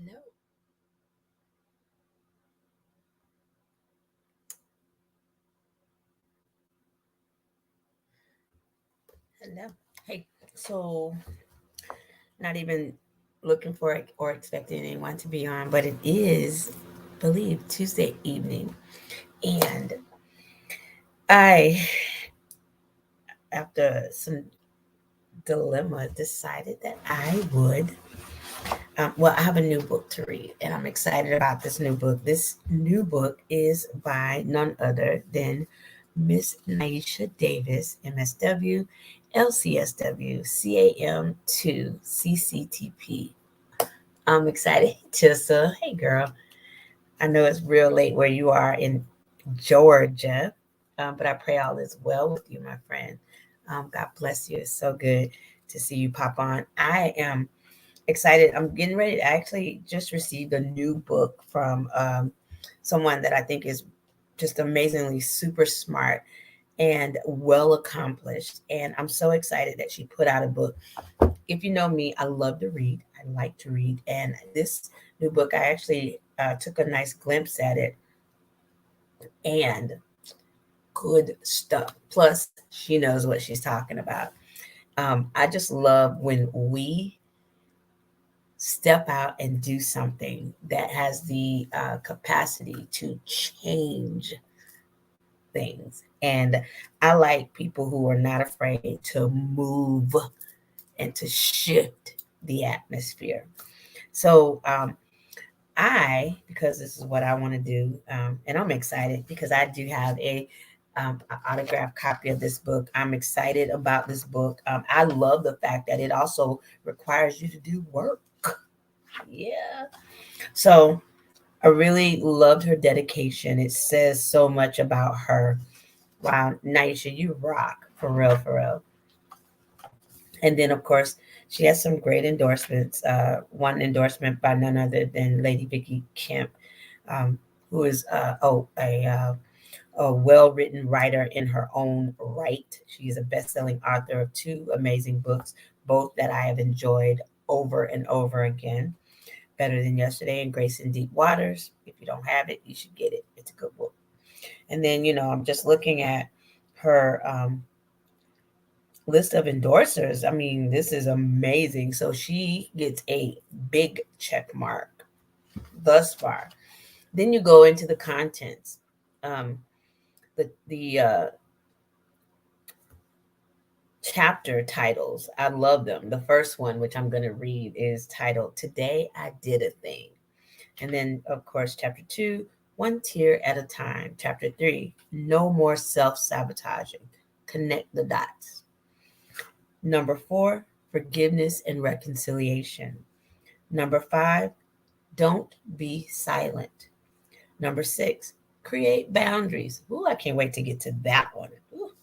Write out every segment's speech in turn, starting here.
Hello. Hello. Hey, so not even looking for it or expecting anyone to be on, but it is, believe, Tuesday evening. And I, after some dilemma, decided that I would. I have a new book to read, and I'm excited about this new book. This new book is by none other than Miss Niesha Davis, MSW, LCSW, CAM2, CCTP. I'm excited, Tissa. Hey, girl. I know it's real late where you are in Georgia, but I pray all is well with you, my friend. God bless you. It's so good to see you pop on. I am excited. I'm getting ready to actually just received a new book from someone that I think is just amazingly super smart and well accomplished. And I'm so excited that she put out a book. If you know me, I love to read. I like to read. And this new book, I actually took a nice glimpse at it, and good stuff. Plus, she knows what she's talking about. I just love when we step out and do something that has the capacity to change things. And I like people who are not afraid to move and to shift the atmosphere. So, because this is what I want to do, and I'm excited because I do have a autographed copy of this book. I'm excited about this book. I love the fact that it also requires you to do work. Yeah. So I really loved her dedication. It says so much about her. Wow, Naisha, you rock for real, for real. And then, of course, she has some great endorsements. One endorsement by none other than Lady Vicky Kemp, um, who is a well-written writer in her own right. She is a best-selling author of two amazing books, both that I have enjoyed over and over again. Better Than Yesterday and Grace in Deep Waters. If you don't have it, you should get it. It's a good book. And then, I'm just looking at her list of endorsers. I mean, this is amazing. So she gets a big check mark thus far. Then you go into the contents. Um, the chapter titles, I love them. The first one, which I'm going to read, is titled "Today I Did a Thing," and then, of course, chapter 2, One Tear at a Time. Chapter 3, No More Self-Sabotaging. Connect the dots. Number 4, Forgiveness and Reconciliation. Number 5, Don't Be Silent. Number 6, Create Boundaries. Ooh, I can't wait to get to that one. Ooh.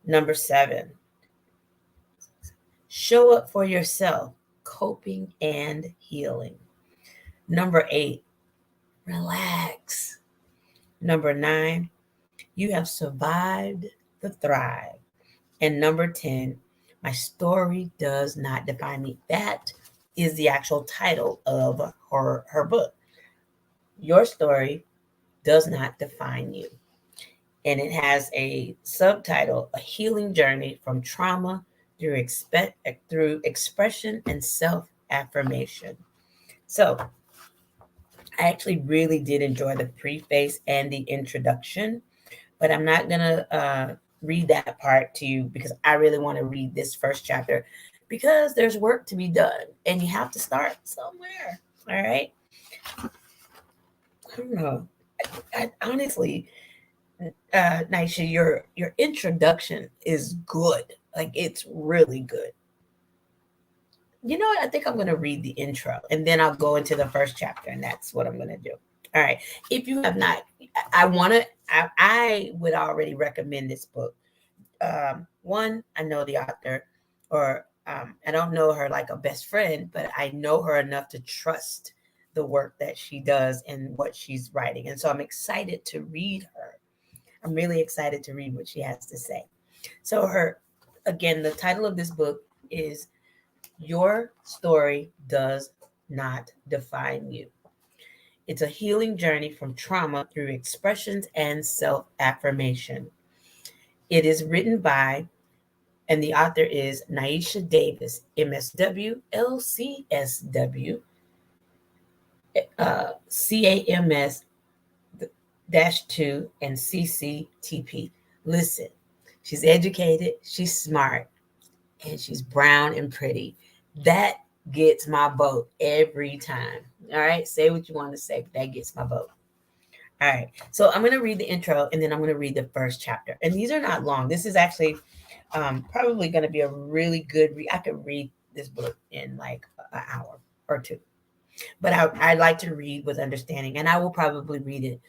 Number 7, Show Up for Yourself, Coping and Healing. Number 8, Relax. Number 9, You Have Survived the Thrive. And number 10, My Story Does Not Define Me. That is the actual title of her book. Your story does not define you. And it has a subtitle, A Healing Journey from Trauma through Expression and Self-Affirmation. So I actually really did enjoy the preface and the introduction, but I'm not going to read that part to you because I really want to read this first chapter because there's work to be done and you have to start somewhere. All right. I don't know. I honestly, Nisha, your introduction is good. Like it's really good. You know what? I think I'm going to read the intro and then I'll go into the first chapter, and that's what I'm going to do. All right. If you have not, I want to, I would already recommend this book. One, I know the author, or I don't know her like a best friend, but I know her enough to trust the work that she does and what she's writing. And so I'm excited to read her. I'm really excited to read what she has to say. So, again, the title of this book is Your Story Does not define you. It's a healing journey from trauma through expressions and self-affirmation. It is written by, and the author is Niesha Davis, MSW, LCSW, CAMS -2, and CCTP. Listen, she's educated, she's smart, and she's brown and pretty. That gets my vote every time. All right, say what you want to say, but that gets my vote. All right, so I'm going to read the intro and then I'm going to read the first chapter. And these are not long. This is actually probably going to be a really good read. I could read this book in like an hour or two, but I like to read with understanding, and I will probably read it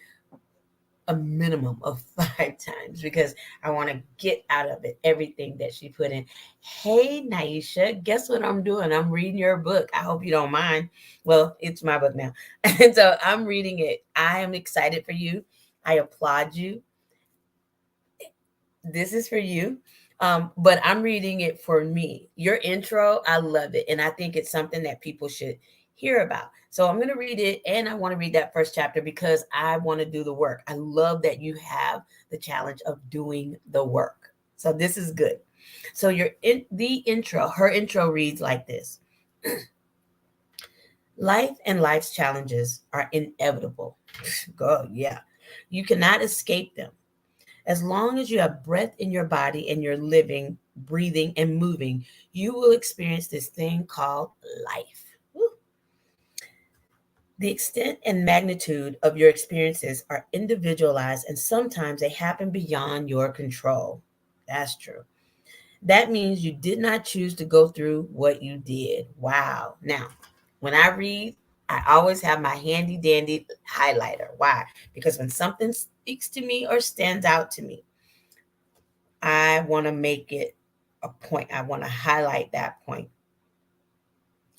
a minimum of 5 times because I want to get out of it everything that she put in. Hey, Niesha, guess what I'm doing? I'm reading your book. I hope you don't mind. Well, it's my book now. And so I'm reading it. I am excited for you. I applaud you. This is for you. But I'm reading it for me. Your intro, I love it. And I think it's something that people should hear about. So I'm going to read it, and I want to read that first chapter because I want to do the work. I love that you have the challenge of doing the work. So this is good. So the intro, her intro reads like this. Life and life's challenges are inevitable. God, yeah. You cannot escape them. As long as you have breath in your body and you're living, breathing, and moving, you will experience this thing called life. Woo. The extent and magnitude of your experiences are individualized, and sometimes they happen beyond your control. That's true. That means you did not choose to go through what you did. Wow. Now, when I read, I always have my handy dandy highlighter. Why? Because when something speaks to me or stands out to me, I want to make it a point. I want to highlight that point.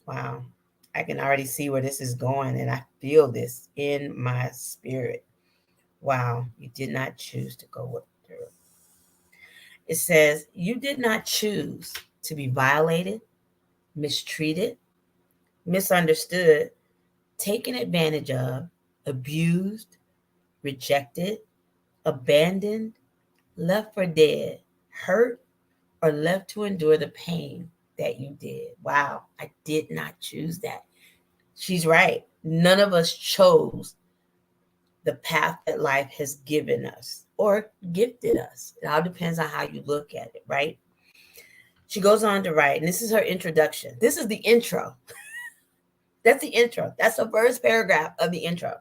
Wow. I can already see where this is going, and I feel this in my spirit. Wow. You did not choose to go through it. It says, you did not choose to be violated, mistreated, misunderstood, taken advantage of, abused, rejected, abandoned, left for dead, hurt, or left to endure the pain that you did. Wow, I did not choose that. She's right. None of us chose the path that life has given us or gifted us. It all depends on how you look at it, right? She goes on to write, and this is her introduction. This is the intro. That's the intro. That's the first paragraph of the intro.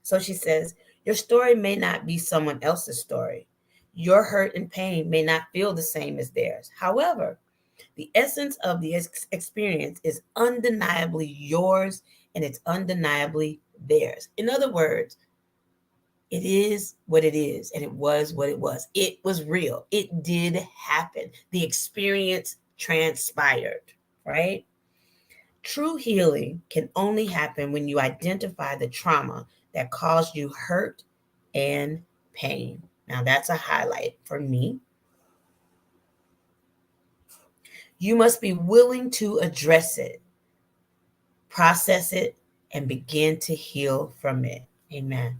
So she says, your story may not be someone else's story. Your hurt and pain may not feel the same as theirs. However, the essence of the experience is undeniably yours, and it's undeniably theirs. In other words, it is what it is, and it was what it was. It was real. It did happen. The experience transpired, right? True healing can only happen when you identify the trauma that caused you hurt and pain. Now, that's a highlight for me. You must be willing to address it, process it, and begin to heal from it. Amen.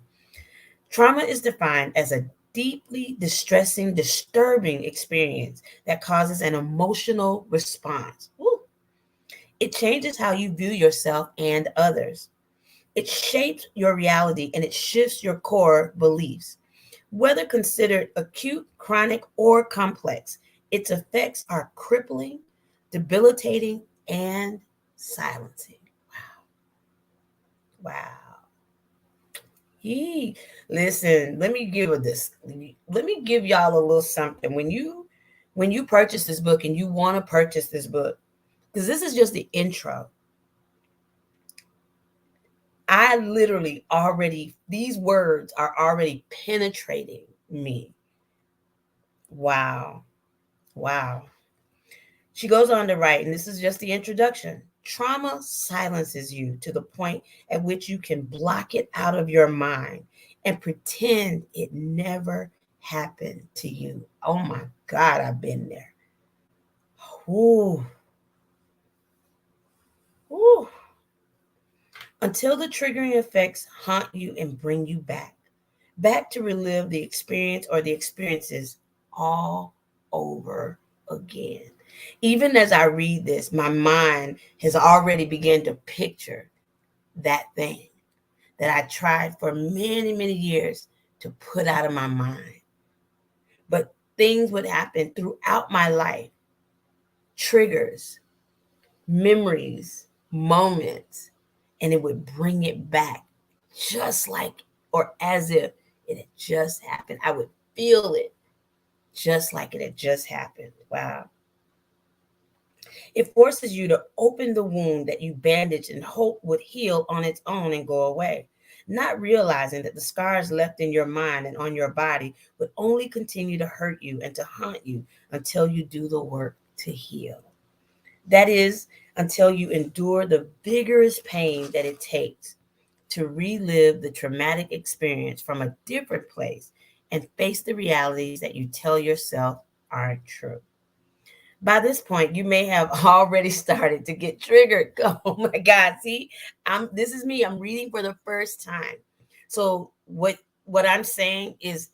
Trauma is defined as a deeply distressing, disturbing experience that causes an emotional response. Woo. It changes how you view yourself and others. It shapes your reality and it shifts your core beliefs. Whether considered acute, chronic, or complex, its effects are crippling, debilitating, and silencing. Wow. Yee. Listen, let me give this. Let me give y'all a little something. When you purchase this book and you want to purchase this book, because this is just the intro. I literally already, these words are already penetrating me. Wow. Wow. She goes on to write, and this is just the introduction. Trauma silences you to the point at which you can block it out of your mind and pretend it never happened to you. Oh my God, I've been there. Ooh. Ooh. until the triggering effects haunt you and bring you back to relive the experience or the experiences all over again. Even as I read this, my mind has already begun to picture that thing that I tried for many, many years to put out of my mind. But things would happen throughout my life, triggers, memories, moments, and it would bring it back just like or as if it had just happened. I would feel it just like it had just happened. Wow. It forces you to open the wound that you bandaged and hope would heal on its own and go away, not realizing that the scars left in your mind and on your body would only continue to hurt you and to haunt you until you do the work to heal. That is, until you endure the vigorous pain that it takes to relive the traumatic experience from a different place and face the realities that you tell yourself aren't true. By this point, you may have already started to get triggered. Oh my God. See, this is me. I'm reading for the first time. So what I'm saying is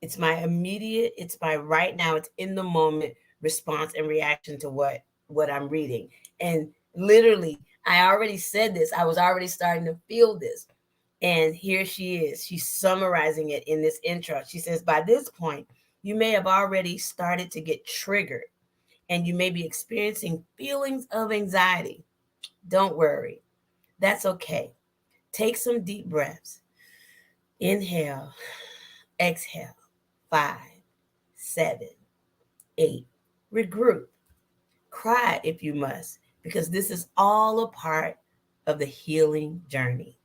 it's my immediate, it's my right now, it's in the moment response and reaction to what I'm reading. And literally, I already said this. I was already starting to feel this. And here she is. She's summarizing it in this intro. She says, by this point, you may have already started to get triggered and you may be experiencing feelings of anxiety. Don't worry. That's okay. Take some deep breaths. Inhale, exhale. 5, 7, 8. Regroup. Cry if you must, because this is all a part of the healing journey.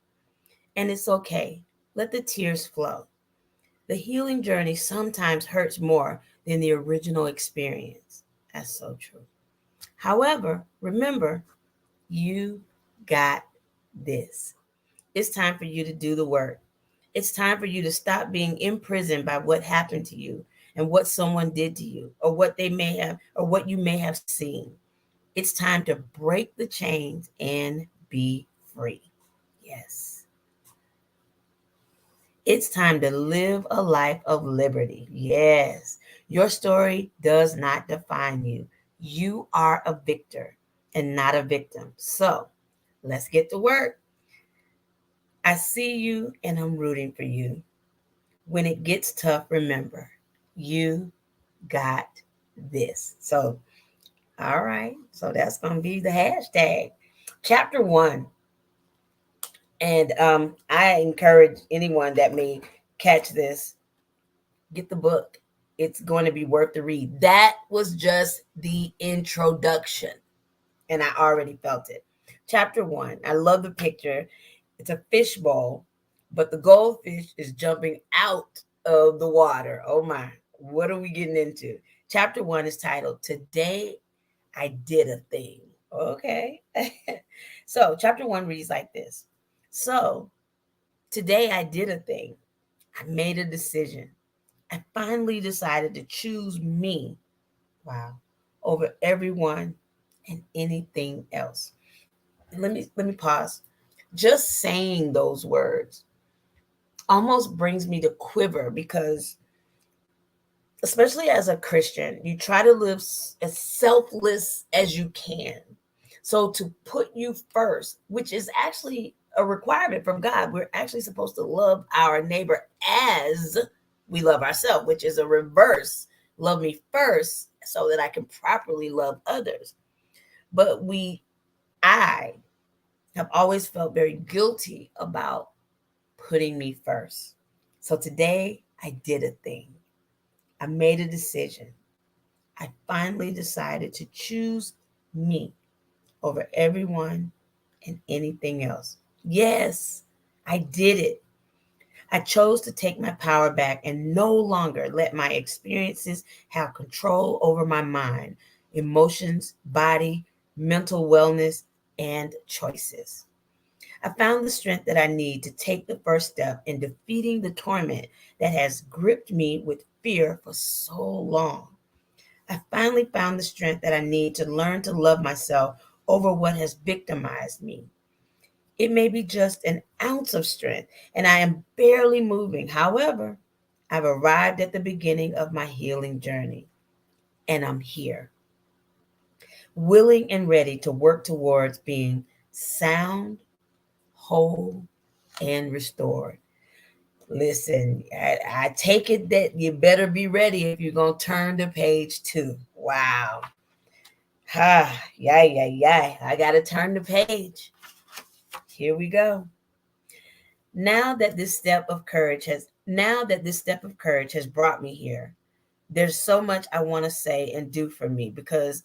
And it's okay. Let the tears flow. The healing journey sometimes hurts more than the original experience. That's so true. However, remember, you got this. It's time for you to do the work. It's time for you to stop being imprisoned by what happened to you and what someone did to you or what they may have or what you may have seen. It's time to break the chains and be free. Yes. It's time to live a life of liberty. Yes. Your story does not define you. You are a victor and not a victim. So let's get to work. I see you and I'm rooting for you. When it gets tough, remember, you got this. So, all right. So that's going to be the hashtag. Chapter 1. And I encourage anyone that may catch this, get the book. It's going to be worth the read. That was just the introduction. And I already felt it. Chapter 1. I love the picture. It's a fishbowl, but the goldfish is jumping out of the water. Oh my, what are we getting into? Chapter 1 is titled, Today I Did a Thing. Okay. So chapter 1 reads like this. So today I did a thing. I made a decision. I finally decided to choose me. Wow. Over everyone and anything else. Let me pause. Just saying those words almost brings me to quiver because especially as a Christian, you try to live as selfless as you can. So to put you first, which is actually a requirement from God, we're actually supposed to love our neighbor as we love ourselves, which is a reverse. Love me first so that I can properly love others. But I have always felt very guilty about putting me first. So today I did a thing. I made a decision. I finally decided to choose me over everyone and anything else. Yes, I did it. I chose to take my power back and no longer let my experiences have control over my mind, emotions, body, mental wellness, and choices. I found the strength that I need to take the first step in defeating the torment that has gripped me with fear for so long. I finally found the strength that I need to learn to love myself over what has victimized me. It may be just an ounce of strength, and I am barely moving. However, I've arrived at the beginning of my healing journey, and I'm here, willing and ready to work towards being sound, whole, and restored. Listen, I take it that you better be ready if you're going to turn to page 2. Wow. Yeah. I got to turn the page. Here we go. Now that this step of courage has brought me here, there's so much I want to say and do for me because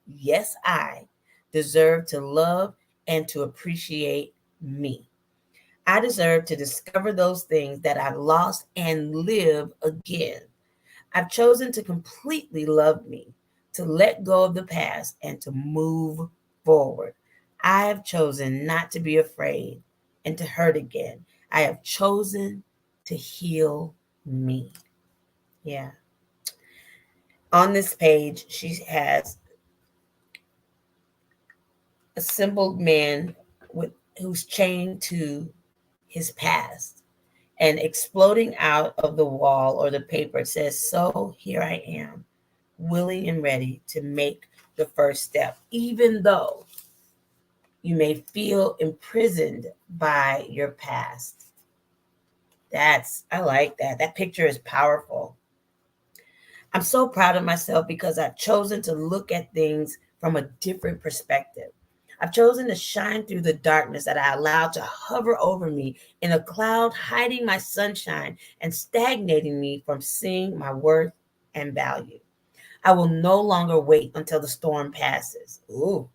yes, I deserve to love and to appreciate me. I deserve to discover those things that I've lost and live again. I've chosen to completely love me, to let go of the past, and to move forward. I have chosen not to be afraid and to hurt again. I have chosen to heal me. Yeah. On this page, she has a simple man who's chained to his past. And exploding out of the wall or the paper, it says, "So here I am, willing and ready to make the first step," even though you may feel imprisoned by your past. I like that. That picture is powerful. I'm so proud of myself because I've chosen to look at things from a different perspective. I've chosen to shine through the darkness that I allowed to hover over me in a cloud, hiding my sunshine and stagnating me from seeing my worth and value. I will no longer wait until the storm passes. Ooh.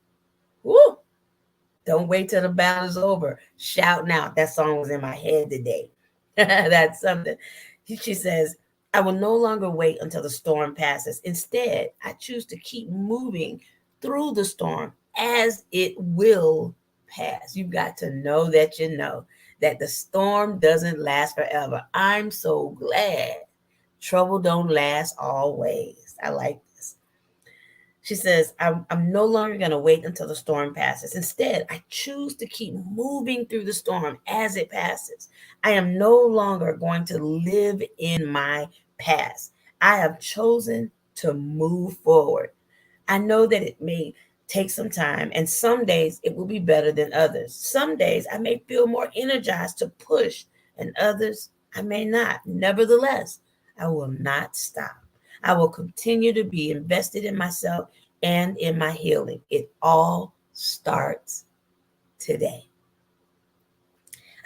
Don't wait till the battle's over. Shouting out. That song was in my head today. That's something. She says, I will no longer wait until the storm passes. Instead, I choose to keep moving through the storm as it will pass. You've got to know that the storm doesn't last forever. I'm so glad trouble don't last always. I like this. She says, I'm no longer going to wait until the storm passes. Instead, I choose to keep moving through the storm as it passes. I am no longer going to live in my past. I have chosen to move forward. I know that it may take some time, and some days it will be better than others. Some days I may feel more energized to push, and others I may not. Nevertheless, I will not stop. I will continue to be invested in myself and in my healing. It all starts today.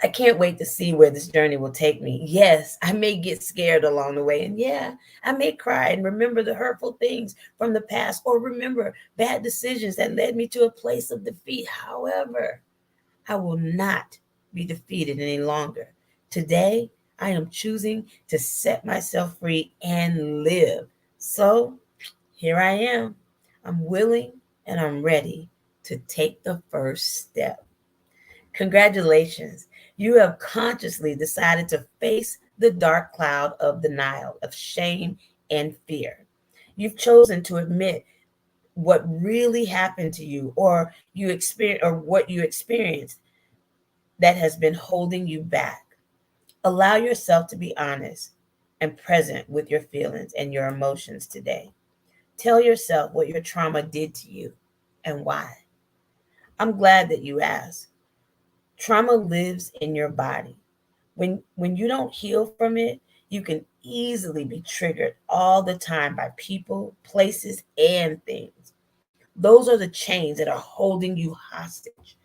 I can't wait to see where this journey will take me. Yes, I may get scared along the way. And yeah, I may cry and remember the hurtful things from the past or remember bad decisions that led me to a place of defeat. However, I will not be defeated any longer. Today, I am choosing to set myself free and live. So here I am. I'm willing and I'm ready to take the first step. Congratulations. You have consciously decided to face the dark cloud of denial, of shame and fear. You've chosen to admit what really happened to you or what you experienced that has been holding you back. Allow yourself to be honest and present with your feelings and your emotions today. Tell yourself what your trauma did to you and why. I'm glad that you asked. Trauma lives in your body. When you don't heal from it, you can easily be triggered all the time by people, places, and things. Those are the chains that are holding you hostage.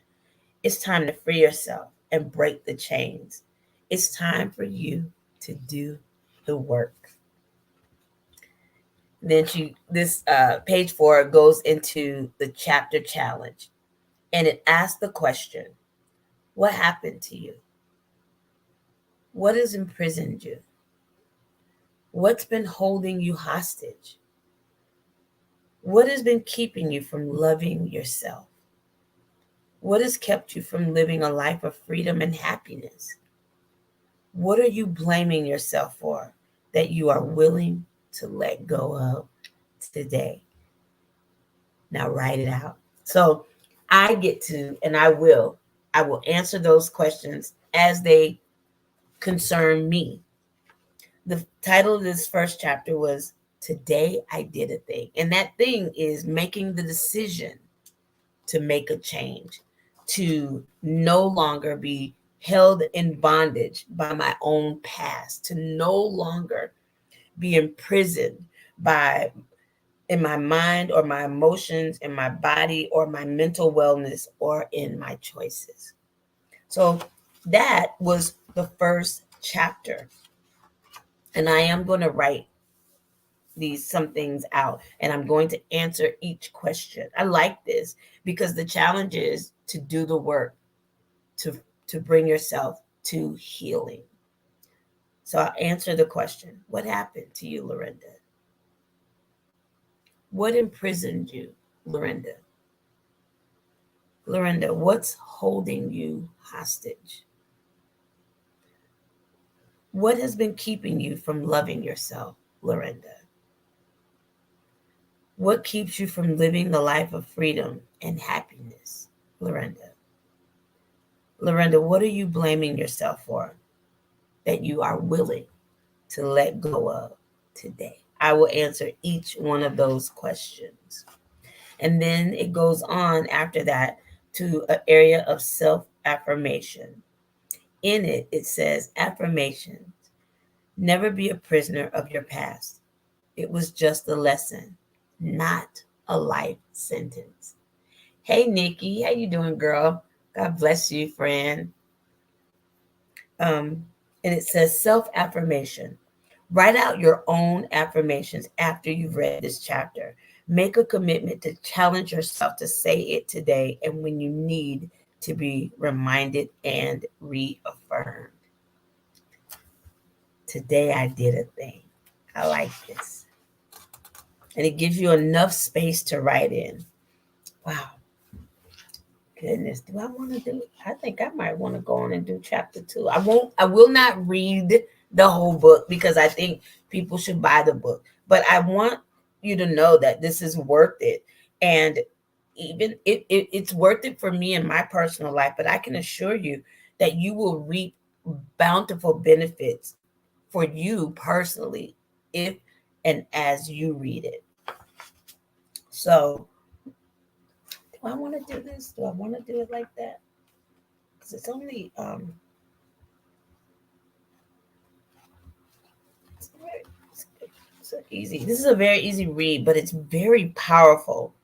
It's time to free yourself and break the chains. It's time for you to do the work. Then this page 4 goes into the chapter challenge, and it asks the question, what happened to you? What has imprisoned you? What's been holding you hostage? What has been keeping you from loving yourself? What has kept you from living a life of freedom and happiness? What are you blaming yourself for that you are willing to let go of today? Now write it out. So I get to, and I will I will answer those questions as they concern me. The title of this first chapter was Today I Did a Thing. And that thing is making the decision to make a change, to no longer be held in bondage by my own past, to no longer be imprisoned by in my mind or my emotions, in my body or my mental wellness or in my choices. So that was the first chapter. And I am going to write some things out, and I'm going to answer each question. I like this because the challenge is to do the work to bring yourself to healing. So I'll answer the question. What happened to you, Lorenda? What imprisoned you, Lorenda? Lorenda, what's holding you hostage? What has been keeping you from loving yourself, Lorenda? What keeps you from living the life of freedom and happiness, Lorenda? Lorenda, what are you blaming yourself for that you are willing to let go of today? I will answer each one of those questions. And then it goes on after that to an area of self-affirmation. In it, it says, affirmations. Never be a prisoner of your past. It was just a lesson, not a life sentence. Hey, Nikki, how you doing, girl? God bless you, friend. And it says self-affirmation. Write out your own affirmations after you've read this chapter. Make a commitment to challenge yourself to say it today and when you need to be reminded and reaffirmed. Today I did a thing. I like this. And it gives you enough space to write in. Wow. Goodness, do I want to do? I think I might want to go on and do chapter 2. I will not read the whole book because I think people should buy the book. But I want you to know that this is worth it. And even it's worth it for me in my personal life. But I can assure you that you will reap bountiful benefits for you personally if and as you read it. So do I want to do this? Do I want to do it like that? Because it's only it's easy. This is a very easy read, but it's very powerful.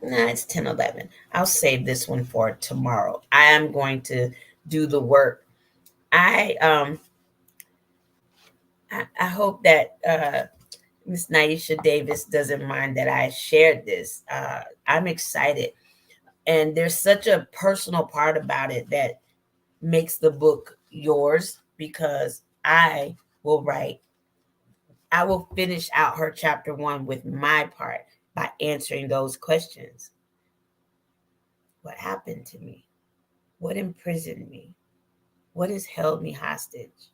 Nah, it's 10:11. I'll save this one for tomorrow. I am going to do the work. I hope that Miss Niesha Davis doesn't mind that I shared this. I'm excited. And there's such a personal part about it that makes the book yours because I will finish out her chapter 1 with my part by answering those questions. What happened to me? What imprisoned me? What has held me hostage?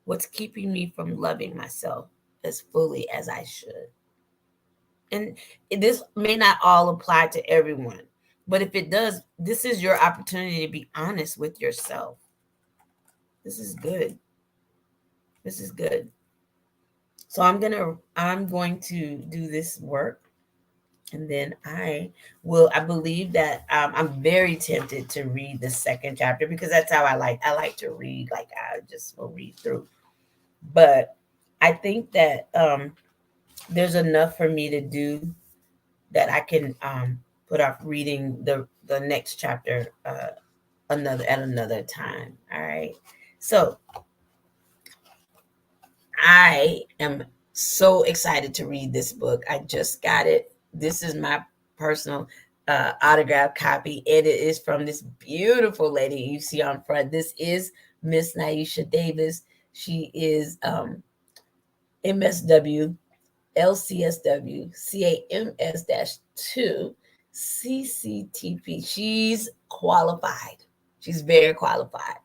What's keeping me from loving myself as fully as I should? And this may not all apply to everyone, but if it does, this is your opportunity to be honest with yourself. This is good. This is good. So I'm going to do this work, and then I believe that I'm very tempted to read the second chapter because that's how I like to read. Like I just will read through. But I think that there's enough for me to do that I can put off reading the next chapter another time. All right. So I am so excited to read this book. I just got it. This is my personal autograph copy. And it is from this beautiful lady you see on front. This is Miss Niesha Davis. She is MSW, LCSW, CAMS-2, CCTP. She's qualified. She's very qualified.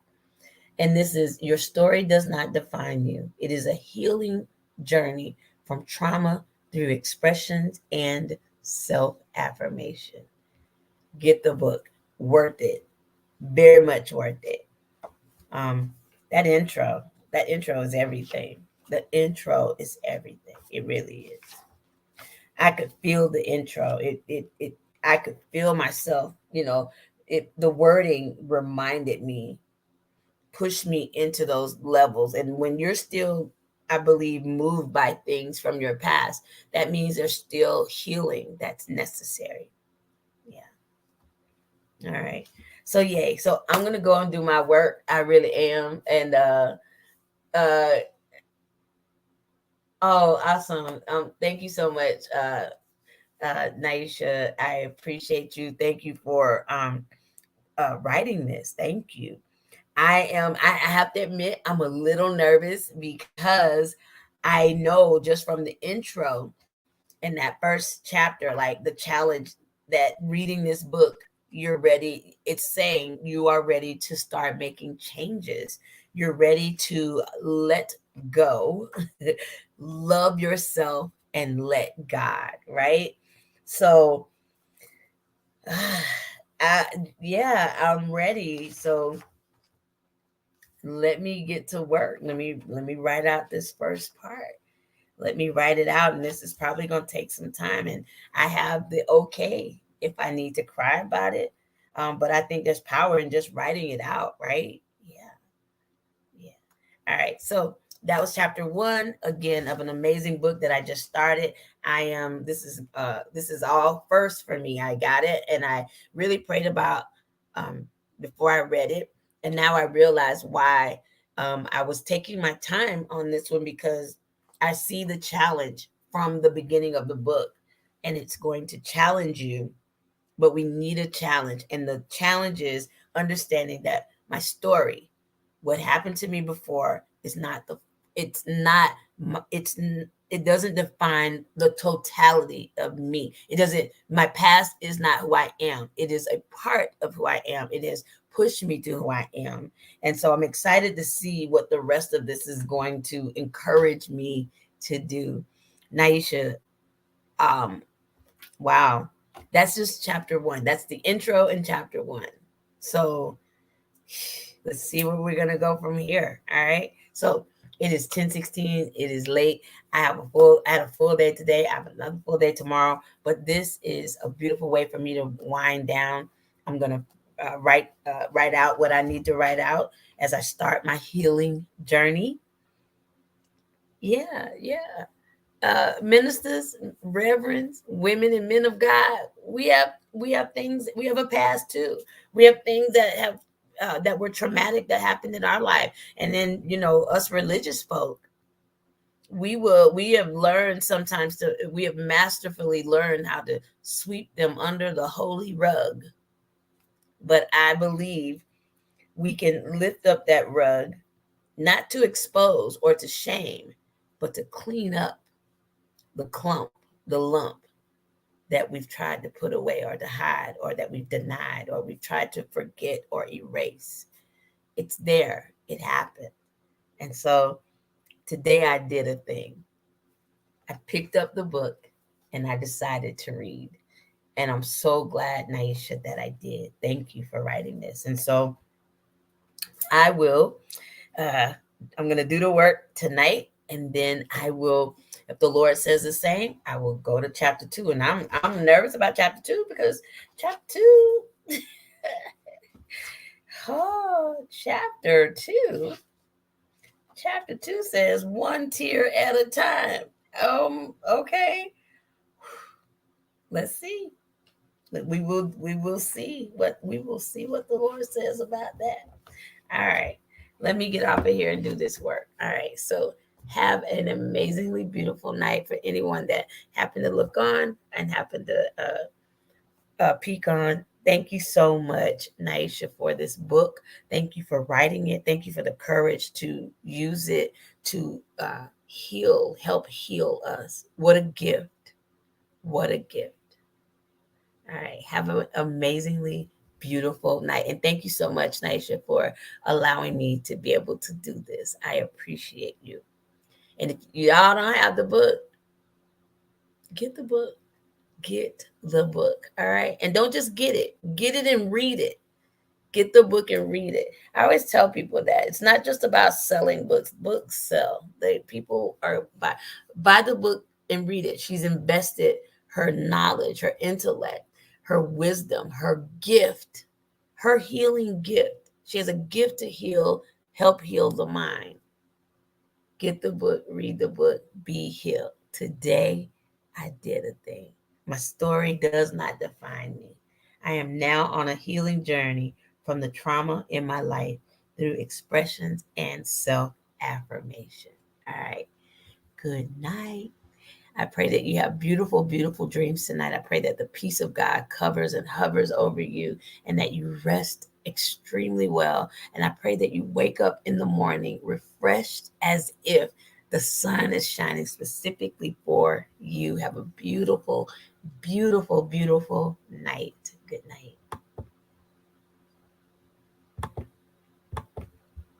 And this is Your Story Does Not Define You. It is a healing journey from trauma through Expression and Self-Affirmation. Get the book. Worth it. Very much worth it. Um, that intro is everything. The intro is everything. It really is. I could feel the intro. I could feel myself, the wording reminded me, pushed me into those levels. And when you're still, I believe, moved by things from your past, that means there's still healing that's necessary. Yeah. All right. So yay. So I'm gonna go and do my work. I really am. And oh, awesome. Thank you so much, Niesha. I appreciate you. Thank you for writing this. Thank you. I have to admit, I'm a little nervous because I know just from the intro in that first chapter, like the challenge that reading this book, you're ready. It's saying you are ready to start making changes. You're ready to let go, love yourself, and let God, right? So, I'm ready. So let me get to work. Let me write out this first part. Let me write it out, and this is probably going to take some time. And I have the okay if I need to cry about it. But I think there's power in just writing it out, right? Yeah. All right. So that was chapter 1 again of an amazing book that I just started. This is all first for me. I got it, and I really prayed about before I read it, and now I realize why I was taking my time on this one, because I see the challenge from the beginning of the book, and it's going to challenge you, but we need a challenge. And the challenge is understanding that my story, what happened to me before, is not it doesn't define the totality of me. My past is not who I am. It is a part of who I am. It has pushed me to who I am. And so I'm excited to see what the rest of this is going to encourage me to do. Niesha, wow. That's just chapter 1. That's the intro in chapter 1. So let's see where we're going to go from here. All right. So it is 10:16. It is late. I had a full day today. I have another full day tomorrow, but this is a beautiful way for me to wind down. I'm going to write out what I need to write out as I start my healing journey. Yeah. Ministers, reverends, women and men of God, we have things. We have a past too. We have things that have that were traumatic that happened in our life, and then us religious folk, we have learned sometimes we have masterfully learned how to sweep them under the holy rug. But I believe we can lift up that rug, not to expose or to shame, but to clean up the clump, the lump that we've tried to put away or to hide, or that we've denied, or we've tried to forget or erase. It's there. It happened. And so today I did a thing. I picked up the book and I decided to read. And I'm so glad, Niesha, that I did. Thank you for writing this. And so I will, I'm going to do the work tonight, and then I will, if the Lord says the same, I will go to chapter 2. And I'm nervous about chapter 2 because chapter 2, chapter 2 says one tear at a time. Okay. Let's see. We will see what the Lord says about that. All right. Let me get off of here and do this work. All right. So have an amazingly beautiful night for anyone that happened to look on and happened to peek on. Thank you so much, Niesha, for this book. Thank you for writing it. Thank you for the courage to use it to help heal us. What a gift. What a gift. All right. Have an amazingly beautiful night. And thank you so much, Niesha, for allowing me to be able to do this. I appreciate you. And if y'all don't have the book, Get the book. Get the book. All right. And don't just get it and read it. Get the book and read it. I always tell people that it's not just about selling books. Books sell. People are buy the book and read it. She's invested her knowledge, her intellect, her wisdom, her gift, her healing gift. She has a gift to help heal the mind. Get the book, read the book, be healed. Today, I did a thing. My story does not define me. I am now on a healing journey from the trauma in my life through expressions and self affirmation. All right. Good night. I pray that you have beautiful, beautiful dreams tonight. I pray that the peace of God covers and hovers over you and that you rest extremely well. And I pray that you wake up in the morning refreshed as if the sun is shining specifically for you. Have a beautiful, beautiful, beautiful night. Good night.